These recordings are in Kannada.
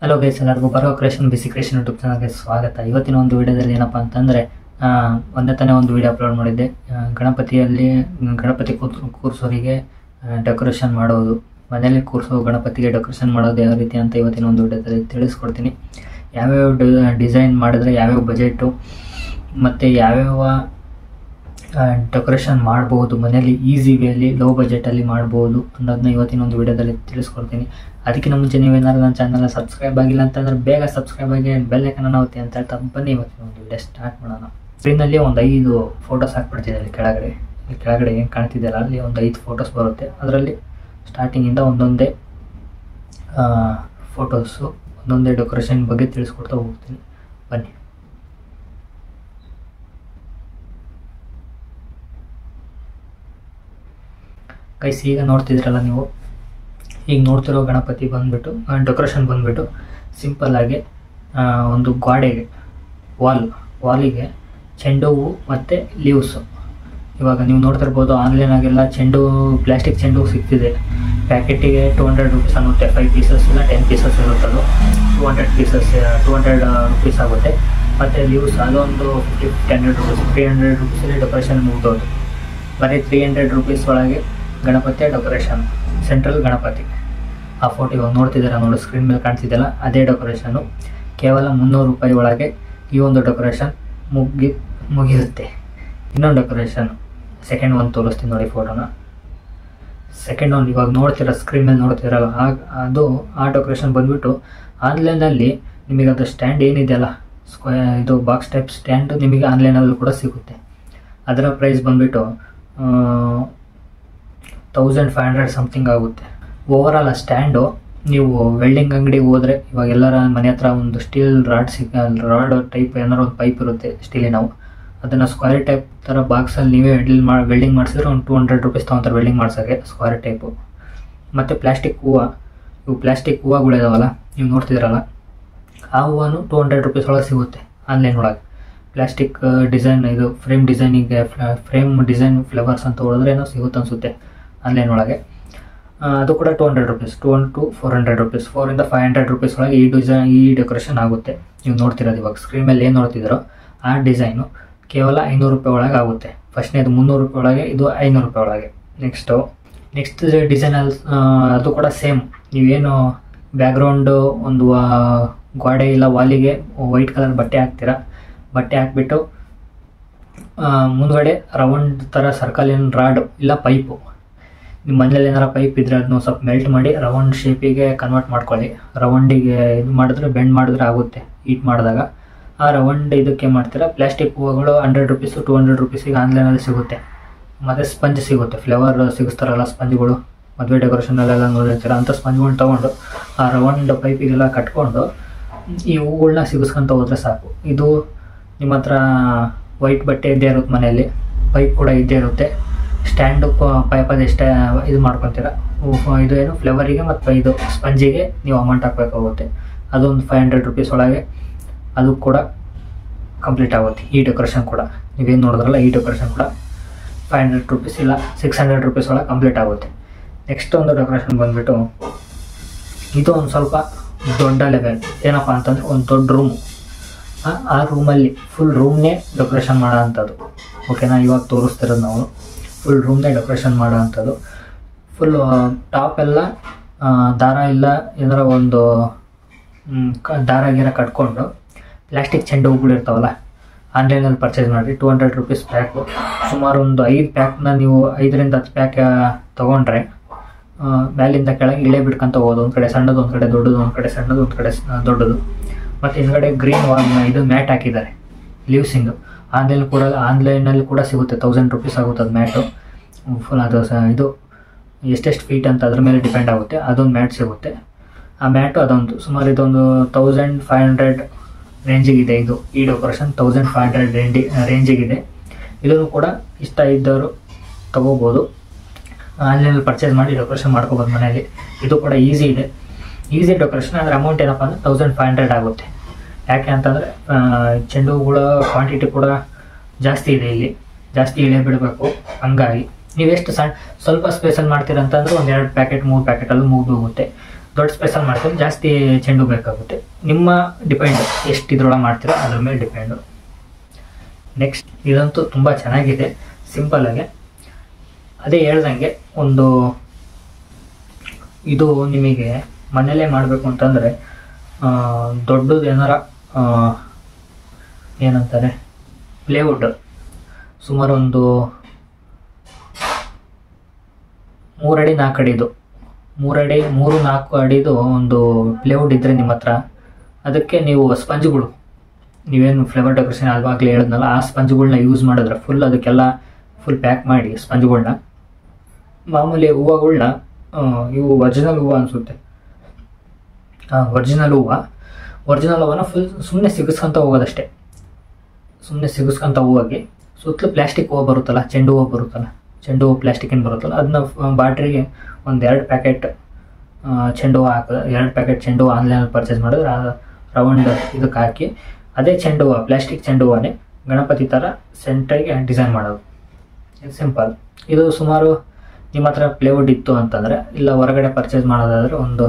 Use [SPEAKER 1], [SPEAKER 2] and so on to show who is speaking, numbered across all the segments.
[SPEAKER 1] ಹಲೋ ಗೈಸ್, ಎಲ್ಲರಿಗೂ ಬರೋ ಕ್ರಿಯೇಷನ್ ಬಿಸಿ ಕ್ರಿಯೇಷನ್ ಯೂಟ್ಯೂಬ್ ಚಾನಲ್ಗೆ ಸ್ವಾಗತ. ಇವತ್ತಿನ ಒಂದು ವಿಡಿಯೋದಲ್ಲಿ ಏನಪ್ಪ ಅಂತಂದರೆ ಒಂದೇ ತಾನೇ ಒಂದು ವಿಡಿಯೋ ಅಪ್ಲೋಡ್ ಮಾಡಿದ್ದೆ. ಗಣಪತಿ ಕೂರಿಸೋರಿಗೆ ಡೆಕೋರೇಷನ್ ಮಾಡೋದು, ಮನೇಲಿ ಕೂರಿಸೋ ಗಣಪತಿಗೆ ಡೆಕೋರೇಷನ್ ಮಾಡೋದು ಯಾವ ರೀತಿ ಅಂತ ಇವತ್ತಿನ ಒಂದು ವಿಡಿಯೋದಲ್ಲಿ ತಿಳಿಸ್ಕೊಡ್ತೀನಿ. ಯಾವ್ಯಾವ ಡಿಸೈನ್ ಮಾಡಿದ್ರೆ ಯಾವ್ಯಾವ ಬಜೆಟು ಮತ್ತು ಯಾವ್ಯಾವ ಡೆಕೋರೇಷನ್ ಮಾಡ್ಬೋದು, ಮನೇಲಿ ಈಸಿ ವೇಲಿ ಲೋ ಬಜೆಟಲ್ಲಿ ಮಾಡ್ಬೋದು ಅನ್ನೋದನ್ನ ಇವತ್ತಿನ ಒಂದು ವಿಡಿಯೋದಲ್ಲಿ ತಿಳಿಸ್ಕೊಡ್ತೀನಿ. ಅದಕ್ಕಿಂತ ಮುಂಚೆ ನೀವೇನಾದ್ರು ನನ್ನ ಚಾನಲ್ನ ಸಬ್ಸ್ಕ್ರೈಬ್ ಆಗಿಲ್ಲ ಅಂತಂದರೆ ಬೇಗ ಸಬ್ಸ್ಕ್ರೈಬ್ ಆಗಿ ಬೆಲ್ ಐಕಾನ್ ಒತ್ತಿ ಅಂತ ಹೇಳ್ತಾ ಬನ್ನಿ ಇವತ್ತಿನ ಒಂದು ವಿಡಿಯೋ ಸ್ಟಾರ್ಟ್ ಮಾಡೋಣ. ಸ್ಕ್ರೀನಲ್ಲಿ ಒಂದು 5 ಫೋಟೋಸ್ ಹಾಕ್ಬಿಡ್ತಿದೆ. ಅಲ್ಲಿ ಕೆಳಗಡೆ ಏನು ಕಾಣ್ತಿದೆಯಲ್ಲ, ಅಲ್ಲಿ ಒಂದು 5 ಫೋಟೋಸ್ ಬರುತ್ತೆ. ಅದರಲ್ಲಿ ಸ್ಟಾರ್ಟಿಂಗಿಂದ ಒಂದೊಂದೇ ಫೋಟೋಸು, ಒಂದೊಂದೇ ಡೆಕೋರೇಷನ್ ಬಗ್ಗೆ ತಿಳಿಸ್ಕೊಡ್ತಾ ಹೋಗ್ತೀನಿ. ಬನ್ನಿ. ಗೈಸ್, ಈಗ ನೋಡ್ತಿದ್ರಲ್ಲ ನೀವು, ಈಗ ನೋಡ್ತಿರೋ ಗಣಪತಿ ಬಂದುಬಿಟ್ಟು ಡೆಕೋರೇಷನ್ ಬಂದುಬಿಟ್ಟು ಸಿಂಪಲ್ಲಾಗಿ ಒಂದು ಗೋಡೆಗೆ ವಾಲಿಗೆ ಚೆಂಡು ಹೂವು ಮತ್ತು ಲೀವ್ಸು. ಇವಾಗ ನೀವು ನೋಡ್ತಿರ್ಬೋದು, ಆನ್ಲೈನಾಗೆಲ್ಲ ಪ್ಲಾಸ್ಟಿಕ್ ಚೆಂಡು ಹೂವು ಸಿಗ್ತಿದೆ. ಪ್ಯಾಕೆಟಿಗೆ 200 ರುಪೀಸ್ ಆಗುತ್ತೆ. 5 ಪೀಸಸ್ ಇಲ್ಲ 10 ಪೀಸಸ್ ಇರುತ್ತದು. 200 ರುಪೀಸ್ ಆಗುತ್ತೆ. ಮತ್ತು ಲೀವ್ಸ್ ಅದೊಂದು 300 ರುಪೀಸ್. 300 ರುಪೀಸಲ್ಲಿ ಡೆಕೋರೇಷನ್ ಮುಗ್ದೋದು. ಬರೀ 300 ರುಪೀಸ್ ಒಳಗೆ ಗಣಪತಿಯ ಡೆಕೋರೇಷನ್, ಸೆಂಟ್ರಲ್ ಗಣಪತಿ. ಆ ಫೋಟೋ ಇವಾಗ ನೋಡ್ತಿದ್ದೀರಾ ನೋಡಿ, ಸ್ಕ್ರೀನ್ ಮೇಲೆ ಕಾಣ್ತಿದ್ದೆಲ್ಲ ಅದೇ ಡೆಕೋರೇಷನು. ಕೇವಲ 300 ರೂಪಾಯಿ ಒಳಗೆ ಈ ಒಂದು ಡೆಕೋರೇಷನ್ ಮುಗಿಯುತ್ತೆ. ಇನ್ನೊಂದು ಡೆಕೋರೇಷನ್ ಸೆಕೆಂಡ್ ಒಂದು ತೋರಿಸ್ತೀನಿ ನೋಡಿ ಫೋಟೋನ. ಸೆಕೆಂಡ್ ಒಂದು ಇವಾಗ ನೋಡ್ತೀರಾ, ಸ್ಕ್ರೀನ್ ಮೇಲೆ ನೋಡ್ತಿರಲ್ಲ, ಆ ಡೆಕೋರೇಷನ್ ಬಂದುಬಿಟ್ಟು ಆನ್ಲೈನಲ್ಲಿ ನಿಮಗೆ ಅದು ಸ್ಟ್ಯಾಂಡ್ ಏನಿದೆಯಲ್ಲ, ಇದು ಬಾಕ್ಸ್ ಟೈಪ್ ಸ್ಟ್ಯಾಂಡು ನಿಮಗೆ ಆನ್ಲೈನಲ್ಲೂ ಕೂಡ ಸಿಗುತ್ತೆ. ಅದರ ಪ್ರೈಸ್ ಬಂದುಬಿಟ್ಟು 1500 ಸಮಥಿಂಗ್ ಆಗುತ್ತೆ. ಓವರಾಲ್ ಆ ಸ್ಟ್ಯಾಂಡು ನೀವು ವೆಲ್ಡಿಂಗ್ ಅಂಗಡಿಗೆ ಹೋದರೆ, ಇವಾಗ ಎಲ್ಲರ ಮನೆ ಹತ್ರ ಒಂದು ಸ್ಟೀಲ್ ರಾಡ್ ಟೈಪ್ ಏನಾರು ಒಂದು ಪೈಪ್ ಇರುತ್ತೆ ಸ್ಟೀಲಿನವು. ಅದನ್ನು ಸ್ಕ್ವೇರ್ ಟೈಪ್ ಥರ ಬಾಕ್ಸಲ್ಲಿ ನೀವೇ ವೆಲ್ಡಿಂಗ್ ಮಾಡಿಸಿದ್ರೆ ಒಂದು 200 ರುಪೀಸ್ ತೊಗೊತಾರೆ ವೆಲ್ಡಿಂಗ್ ಮಾಡ್ಸೋಕ್ಕೆ, ಸ್ಕ್ವೇರ್ ಟೈಪು. ಮತ್ತು ಪ್ಲಾಸ್ಟಿಕ್ ಹೂವುಗಳಿದಾವಲ್ಲ, ನೀವು ನೋಡ್ತಿದ್ದೀರಲ್ಲ, ಆ ಹೂವನ್ನು 200 ರುಪೀಸ್ ಒಳಗೆ ಸಿಗುತ್ತೆ ಆನ್ಲೈನ್ ಒಳಗೆ. ಪ್ಲಾಸ್ಟಿಕ್ ಡಿಸೈನ್, ಇದು ಫ್ರೇಮ್ ಡಿಸೈನ್ ಫ್ಲೇವರ್ಸ್ ಅಂತ ಹೊಡೆದ್ರೆ ಏನೋ ಸಿಗುತ್ತೆ ಅನಿಸುತ್ತೆ ಆನ್ಲೈನ್ ಒಳಗೆ. ಅದು ಕೂಡ 200 rupees, 200 to 400 rupees, 400 to 500 rupees ಒಳಗೆ ಈ ಡೆಕೋರೇಷನ್ ಆಗುತ್ತೆ. ನೀವು ನೋಡ್ತಿರೋದು ಇವಾಗ ಸ್ಕ್ರೀನ್ ಮೇಲೆ ಏನು ನೋಡ್ತಿದ್ದೀರೋ ಆ ಡಿಸೈನು ಕೇವಲ 500 ರೂಪಾಯಿ ಒಳಗೆ ಆಗುತ್ತೆ. ಫಸ್ಟ್ನೇದು 300 ರೂಪಾಯಿ ಒಳಗೆ, ಇದು 500 ರೂಪಾಯಿ ಒಳಗೆ. ನೆಕ್ಸ್ಟ್ ಡಿಸೈನಲ್ಲಿ ಅದು ಕೂಡ ಸೇಮ್. ನೀವೇನು ಬ್ಯಾಕ್ಗ್ರೌಂಡು ಒಂದು ಗೋಡೆ ಇಲ್ಲ ವಾಲಿಗೆ ವೈಟ್ ಕಲರ್ ಬಟ್ಟೆ ಹಾಕ್ತೀರಾ. ಬಟ್ಟೆ ಹಾಕ್ಬಿಟ್ಟು ಮುಂದ್ಗಡೆ ರೌಂಡ್ ಥರ ಸರ್ಕಲಿನ ರಾಡ್ ಇಲ್ಲ ಪೈಪು, ನಿಮ್ಮ ಮನೇಲಿ ಏನಾರ ಪೈಪ್ ಇದ್ದರೆ ಅದನ್ನು ಸ್ವಲ್ಪ ಮೆಲ್ಟ್ ಮಾಡಿ ರೌಂಡ್ ಶೇಪಿಗೆ ಕನ್ವರ್ಟ್ ಮಾಡ್ಕೊಳ್ಳಿ. ರೌಂಡಿಗೆ ಇದು ಮಾಡಿದ್ರೆ ಬೆಂಡ್ ಮಾಡಿದ್ರೆ ಆಗುತ್ತೆ ಹೀಟ್ ಮಾಡಿದಾಗ. ಆ ರೌಂಡ್ ಇದಕ್ಕೆ ಮಾಡ್ತೀರಾ. ಪ್ಲಾಸ್ಟಿಕ್ ಹೂವುಗಳು 100 ರುಪೀಸು 200 ರುಪೀಸಿಗೆ ಆನ್ಲೈನಲ್ಲಿ ಸಿಗುತ್ತೆ. ಮತ್ತು ಸ್ಪಂಜ್ ಸಿಗುತ್ತೆ, ಫ್ಲೇವರ್ ಸಿಗಿಸ್ತಾರಲ್ಲ ಸ್ಪಂಜ್ಗಳು, ಮದುವೆ ಡೆಕೋರೇಷನಲ್ಲೆಲ್ಲ ನೋಡಿರ್ತೀರ. ಅಂಥ ಸ್ಪಂಜ್ಗಳನ್ನ ತೊಗೊಂಡು ಆ ರೌಂಡ್ ಪೈಪಿಗೆಲ್ಲ ಕಟ್ಕೊಂಡು ಈ ಹೂಗಳನ್ನ ಸಿಗಿಸ್ಕೊಂತ ಹೋದರೆ ಸಾಕು. ಇದು ನಿಮ್ಮ ಹತ್ರ ವೈಟ್ ಬಟ್ಟೆ ಇದ್ದೇ ಇರುತ್ತೆ, ಮನೆಯಲ್ಲಿ ಪೈಪ್ ಕೂಡ ಇದ್ದೇ ಇರುತ್ತೆ. ಸ್ಟ್ಯಾಂಡು ಪೈಪ್ ಅದೆಷ್ಟೇ ಇದು ಮಾಡ್ಕೊತೀರ. ಇದು ಏನು ಫ್ಲೇವರಿಗೆ ಮತ್ತು ಇದು ಸ್ಪಂಜಿಗೆ ನೀವು ಅಮೌಂಟ್ ಹಾಕಬೇಕಾಗುತ್ತೆ. ಅದೊಂದು 500 ರುಪೀಸ್ ಒಳಗೆ ಅದು ಕೂಡ ಕಂಪ್ಲೀಟ್ ಆಗುತ್ತೆ. ಈ ಡೆಕೋರೇಷನ್ ಕೂಡ ನೀವೇನು ನೋಡಿದ್ರಲ್ಲ, ಈ ಡೆಕೋರೇಷನ್ ಕೂಡ 500 ರುಪೀಸ್ ಇಲ್ಲ 600 ರುಪೀಸ್ ಒಳಗೆ ಕಂಪ್ಲೀಟ್ ಆಗುತ್ತೆ. ನೆಕ್ಸ್ಟ್ ಒಂದು ಡೆಕೋರೇಷನ್ ಬಂದುಬಿಟ್ಟು, ಇದು ಒಂದು ಸ್ವಲ್ಪ ದೊಡ್ಡ ಲೆವೆಲ್. ಏನಪ್ಪ ಅಂತಂದರೆ ಒಂದು ದೊಡ್ಡ ರೂಮು, ಆ ರೂಮಲ್ಲಿ ಫುಲ್ ರೂಮ್ನೇ ಡೆಕೋರೇಷನ್ ಮಾಡೋ ಅಂಥದ್ದು. ಓಕೆನಾ? ಇವಾಗ ತೋರಿಸ್ತಿರೋದು ನಾವು ಫುಲ್ ರೂಮ್ನೇ ಡೆಕೋರೇಷನ್ ಮಾಡೋ ಅಂಥದ್ದು. ಫುಲ್ ಟಾಪ್ ಎಲ್ಲ ದಾರ ಇಲ್ಲ ಏನಾರ ಒಂದು ದಾರ ಗೀರ ಕಟ್ಕೊಂಡು ಪ್ಲಾಸ್ಟಿಕ್ ಚೆಂಡು ಹೂಗಳು ಇರ್ತಾವಲ್ಲ, ಆನ್ಲೈನಲ್ಲಿ ಪರ್ಚೇಸ್ ಮಾಡಿ 200 ರುಪೀಸ್ ಪ್ಯಾಕು. ಸುಮಾರು ಒಂದು 5 ಪ್ಯಾಕ್ನ ನೀವು 5 ರಿಂದ 10 ಪ್ಯಾಕ್ ತೊಗೊಂಡ್ರೆ ಮೇಲಿಂದ ಕೆಳಗೆ ಇಳೆ ಬಿಡ್ಕೊಂತ ಹೋಗೋದು. ಒಂದು ಕಡೆ ಸಣ್ಣದು, ಒಂದು ಕಡೆ ದೊಡ್ಡದು, ಒಂದು ಕಡೆ ಸಣ್ಣದು, ಒಂದು ಕಡೆ ದೊಡ್ಡದು. ಮತ್ತು ಹಿಂದ್ಗಡೆ ಗ್ರೀನ್ ಇದು ಮ್ಯಾಟ್ ಹಾಕಿದ್ದಾರೆ ಲೀವ್ಸಿಂದು. ಆನ್ಲೈನಲ್ಲಿ ಕೂಡ ಸಿಗುತ್ತೆ. 1000 ರುಪೀಸ್ ಆಗುತ್ತೆ ಅದು ಮ್ಯಾಟು. ಫುಲ್ ಅದು ಇದು ಎಷ್ಟೆಷ್ಟು ಫೀಟ್ ಅಂತ ಅದ್ರ ಮೇಲೆ ಡಿಪೆಂಡ್ ಆಗುತ್ತೆ. ಅದೊಂದು ಮ್ಯಾಟ್ ಸಿಗುತ್ತೆ. ಆ ಮ್ಯಾಟು ಅದೊಂದು ಸುಮಾರು ಇದೊಂದು 1500 ರೇಂಜಿಗಿದೆ. ಈ ಡೆಕೋರೇಷನ್ 1500 ರೇಂಜಿಗಿದೆ. ಇದನ್ನು ಕೂಡ ಇಷ್ಟ ಇದ್ದವರು ತೊಗೋಬೋದು. ಆನ್ಲೈನಲ್ಲಿ ಪರ್ಚೇಸ್ ಮಾಡಿ ಡೆಕೋರೇಷನ್ ಮಾಡ್ಕೋಬೋದು ಮನೆಯಲ್ಲಿ. ಇದು ಕೂಡ ಈಸಿ ಡೆಕೋರೇಷನ್. ಅದರ ಅಮೌಂಟ್ ಏನಪ್ಪ ಅಂದರೆ 1500 ಆಗುತ್ತೆ. ಯಾಕೆ ಅಂತಂದರೆ ಚೆಂಡು ಹೂಗಳ ಕ್ವಾಂಟಿಟಿ ಕೂಡ ಜಾಸ್ತಿ ಇದೆ, ಇಲ್ಲಿ ಜಾಸ್ತಿ ಇಳೆ ಬಿಡಬೇಕು. ಹಂಗಾಗಿ ನೀವೆಷ್ಟು ಸ್ವಲ್ಪ ಸ್ಪೇಸಲ್ಲಿ ಮಾಡ್ತೀರ ಅಂತಂದ್ರೆ ಒಂದು 2 ಪ್ಯಾಕೆಟ್ 3 ಪ್ಯಾಕೆಟಲ್ಲಿ ಮುಗಿದು ಹೋಗುತ್ತೆ. ದೊಡ್ಡ ಸ್ಪೇಸಲ್ಲಿ ಮಾಡ್ತೀರ ಜಾಸ್ತಿ ಚೆಂಡು ಬೇಕಾಗುತ್ತೆ. ನಿಮ್ಮ ಡಿಪೆಂಡ್ ಎಷ್ಟು ಇದ್ರೊಳಗೆ ಮಾಡ್ತೀರೋ ಅದ್ರ ಮೇಲೆ ಡಿಪೆಂಡು. ನೆಕ್ಸ್ಟ್ ಇದಂತೂ ತುಂಬ ಚೆನ್ನಾಗಿದೆ, ಸಿಂಪಲ್ಲಾಗೆ. ಅದೇ ಹೇಳ್ದಂಗೆ ಇದು ನಿಮಗೆ ಮನೆಯಲ್ಲೇ ಮಾಡಬೇಕು ಅಂತಂದರೆ ದೊಡ್ಡದು ಏನಾರ ಏನಂತಾರೆ ಪ್ಲೇವುಡ್ ಸುಮಾರು ಒಂದು 3 ಅಡಿ 4 ಅಡಿದು 3-4 ಅಡಿದು ಒಂದು ಪ್ಲೇವುಡ್ ಇದ್ದರೆ ನಿಮ್ಮ ಹತ್ರ, ಅದಕ್ಕೆ ನೀವು ಸ್ಪಂಜ್ಗಳು, ನೀವೇನು ಫ್ಲೇವರ್ ಡೆಕೋರೇಷನ್ ಆವಾಗಲೇ ಹೇಳಿದ್ನಲ್ಲ ಆ ಸ್ಪಂಜ್ಗಳನ್ನ ಯೂಸ್ ಮಾಡಿದ್ರೆ ಅದಕ್ಕೆಲ್ಲ ಫುಲ್ ಪ್ಯಾಕ್ ಮಾಡಿ ಸ್ಪಂಜ್ಗಳನ್ನ. ಮಾಮೂಲಿ ಹೂವುಗಳನ್ನ ಇವು ಒರಿಜಿನಲ್ ಹೂವು ಅನಿಸುತ್ತೆ, ಒರಿಜಿನಲ್ ಹೂವನ್ನ ಫುಲ್ ಸುಮ್ಮನೆ ಸಿಗಿಸ್ಕೊಂತ ಹೋಗೋದಷ್ಟೇ. ಸುಮ್ಮನೆ ಸಿಗಿಸ್ಕೊಂತ ಹೋಗಿ ಸುತ್ತಲೂ ಪ್ಲಾಸ್ಟಿಕ್ ಹೂವು ಬರುತ್ತಲ್ಲ, ಚೆಂಡು ಹೂವು ಪ್ಲಾಸ್ಟಿಕ್ಕಿನ ಬರುತ್ತಲ್ಲ, ಅದನ್ನ ಬಾಟ್ರಿಗೆ ಒಂದು 2 ಪ್ಯಾಕೆಟ್ ಚೆಂಡು ಹೂವು ಹಾಕಿದ್ರೆ 2 ಪ್ಯಾಕೆಟ್ ಚೆಂಡು ಹೂವು ಆನ್ಲೈನಲ್ಲಿ ಪರ್ಚೇಸ್ ಮಾಡಿದ್ರೆ ರೌಂಡ್ ಇದಕ್ಕೆ ಹಾಕಿ ಅದೇ ಚೆಂಡು ಹೂವು ಪ್ಲಾಸ್ಟಿಕ್ ಚೆಂಡು ಹೂವನ್ನೇ ಗಣಪತಿ ಥರ ಸೆಂಟ್ರಿಗೆ ಡಿಸೈನ್ ಮಾಡೋದು. ಇದು ಸಿಂಪಲ್. ಇದು ಸುಮಾರು ನಿಮ್ಮ ಹತ್ರ ಪ್ಲೇವುಡ್ ಇತ್ತು ಅಂತಂದರೆ, ಇಲ್ಲ ಹೊರಗಡೆ ಪರ್ಚೇಸ್ ಮಾಡೋದಾದರೆ ಒಂದು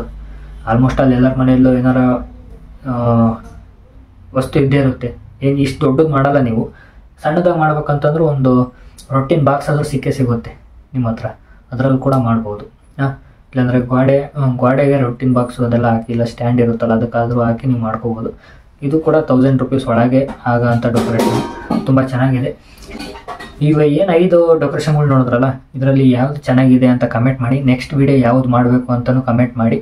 [SPEAKER 1] ಆಲ್ಮೋಸ್ಟ್ ಅಲ್ಲಿ ಎಲ್ಲರ ಮನೆಯಲ್ಲೂ ಏನಾರ ವಸ್ತು ಇದ್ದೇ ಇರುತ್ತೆ. ಏನು ಇಷ್ಟು ದೊಡ್ಡದು ಮಾಡಲ್ಲ ನೀವು, ಸಣ್ಣದಾಗಿ ಮಾಡ್ಬೇಕಂತಂದ್ರೆ ಒಂದು ರೊಟ್ಟಿನ ಬಾಕ್ಸ್ ಆದರೂ ಸಿಗುತ್ತೆ ನಿಮ್ಮ ಹತ್ರ, ಅದರಲ್ಲಿ ಕೂಡ ಮಾಡ್ಬೋದು. ಇಲ್ಲಾಂದರೆ ಗೋಡೆಗೆ ರೊಟ್ಟಿನ ಬಾಕ್ಸು ಅದೆಲ್ಲ ಹಾಕಿ, ಇಲ್ಲ ಸ್ಟ್ಯಾಂಡ್ ಇರುತ್ತಲ್ಲ ಅದಕ್ಕಾದರೂ ಹಾಕಿ ನೀವು ಮಾಡ್ಕೋಬೋದು. ಇದು ಕೂಡ 1000 ರೂಪೀಸ್ ಒಳಗೆ ಆಗೋಂಥ ಡೆಕೋರೇಷನ್, ತುಂಬ ಚೆನ್ನಾಗಿದೆ. ಈಗ ಏನು 5 ಡೆಕೋರೇಷನ್ಗಳು ನೋಡಿದ್ರಲ್ಲ, ಇದರಲ್ಲಿ ಯಾವುದು ಚೆನ್ನಾಗಿದೆ ಅಂತ ಕಮೆಂಟ್ ಮಾಡಿ. ನೆಕ್ಸ್ಟ್ ವಿಡಿಯೋ ಯಾವುದು ಮಾಡಬೇಕು ಅಂತಲೂ ಕಮೆಂಟ್ ಮಾಡಿ,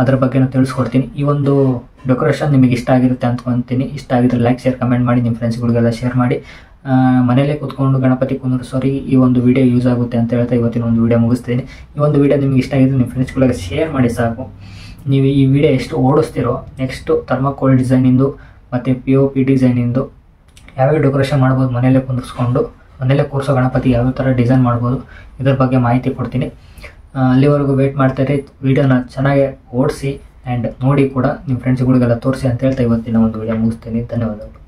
[SPEAKER 1] ಅದ್ರ ಬಗ್ಗೆನೂ ತಿಳಿಸ್ಕೊಡ್ತೀನಿ. ಈ ಒಂದು ಡೆಕೋರೇಷನ್ ನಿಮಗೆ ಇಷ್ಟ ಆಗಿರುತ್ತೆ ಅಂದ್ಕೊತೀನಿ. ಇಷ್ಟ ಆಗಿದ್ರೆ ಲೈಕ್, ಶೇರ್, ಕಮೆಂಟ್ ಮಾಡಿ, ನಿಮ್ಮ ಫ್ರೆಂಡ್ಸ್ಗಳಿಗೆಲ್ಲ ಶೇರ್ ಮಾಡಿ. ಮನೇಲೇ ಕೂತ್ಕೊಂಡು ಗಣಪತಿ ಕುಂದರ್ಸೋರಿಗೆ ಈ ಒಂದು ವಿಡಿಯೋ ಯೂಸ್ ಆಗುತ್ತೆ ಅಂತ ಹೇಳ್ತಾ ಇವತ್ತಿನ ಒಂದು ವಿಡಿಯೋ ಮುಗಿಸ್ತೀನಿ. ಈ ಒಂದು ವಿಡಿಯೋ ನಿಮ್ಗೆ ಇಷ್ಟ ಆಗಿದ್ರೆ ನಿಮ್ಮ ಫ್ರೆಂಡ್ಸ್ಗಳಿಗೆ ಶೇರ್ ಮಾಡಿ ಸಾಕು. ನೀವು ಈ ವಿಡಿಯೋ ಎಷ್ಟು ಓಡಿಸ್ತಿರೋ, ನೆಕ್ಸ್ಟು ಥರ್ಮಾಕೋಲ್ ಡಿಸೈನಿಂದು ಮತ್ತು POP ಡಿಸೈನಿಂದು ಯಾವ್ಯಾವ ಡೆಕೋರೇಷನ್ ಮಾಡ್ಬೋದು ಮನೇಲೇ ಕೂರಿಸೋ ಗಣಪತಿ ಯಾವ್ಯಾವ ಥರ ಡಿಸೈನ್ ಮಾಡ್ಬೋದು, ಇದ್ರ ಬಗ್ಗೆ ಮಾಹಿತಿ ಕೊಡ್ತೀನಿ. ಅಲ್ಲಿವರೆಗೂ ವೆಯ್ಟ್ ಮಾಡ್ತಾರೆ. ವಿಡಿಯೋನ ಚೆನ್ನಾಗಿ ಓಡಿಸಿ ಆ್ಯಂಡ್ ನೋಡಿ ಕೂಡ ನಿಮ್ಮ ಫ್ರೆಂಡ್ಸ್ಗಳಿಗೆಲ್ಲ ತೋರಿಸಿ ಅಂತ ಹೇಳ್ತಾ ಇವತ್ತಿನ ಒಂದು ವಿಡಿಯೋ ಮುಗಿಸ್ತೀನಿ. ಧನ್ಯವಾದಗಳು.